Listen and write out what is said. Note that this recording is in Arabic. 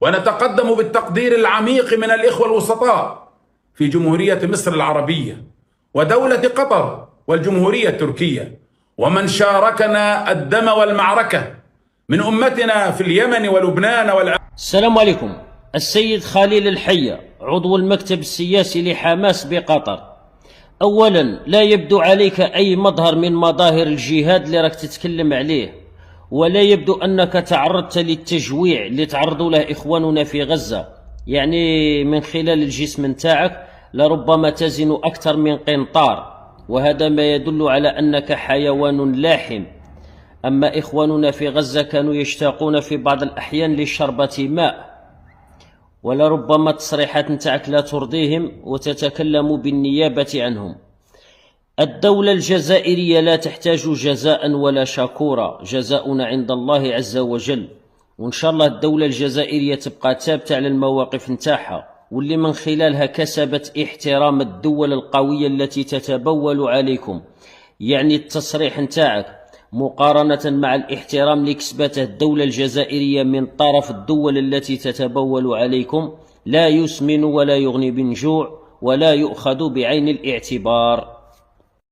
ونتقدم بالتقدير العميق من الإخوة الوسطاء في جمهورية مصر العربية ودولة قطر والجمهورية التركية، ومن شاركنا الدم والمعركة من أمتنا في اليمن ولبنان والعراق. السلام عليكم. السيد خليل الحية، عضو المكتب السياسي لحماس بقطر. أولا، لا يبدو عليك أي مظهر من مظاهر الجهاد اللي راك تتكلم عليه، ولا يبدو أنك تعرضت للتجويع اللي تعرضوا له إخواننا في غزة. يعني من خلال الجسم نتاعك لربما تزن أكثر من قنطار، وهذا ما يدل على أنك حيوان لاحم. أما إخواننا في غزة كانوا يشتاقون في بعض الأحيان لشربة ماء، ولربما تصريحات نتاعك لا ترضيهم وتتكلم بالنيابة عنهم. الدولة الجزائرية لا تحتاج جزاء ولا شكورا، جزاؤنا عند الله عز وجل، وإن شاء الله الدولة الجزائرية تبقى ثابتة على المواقف نتاعها، واللي من خلالها كسبت احترام الدول القوية التي تتبول عليكم. يعني التصريح نتاعك مقارنة مع الاحترام اللي كسبته الدولة الجزائرية من طرف الدول التي تتبول عليكم لا يسمن ولا يغني من جوع ولا يؤخذ بعين الاعتبار.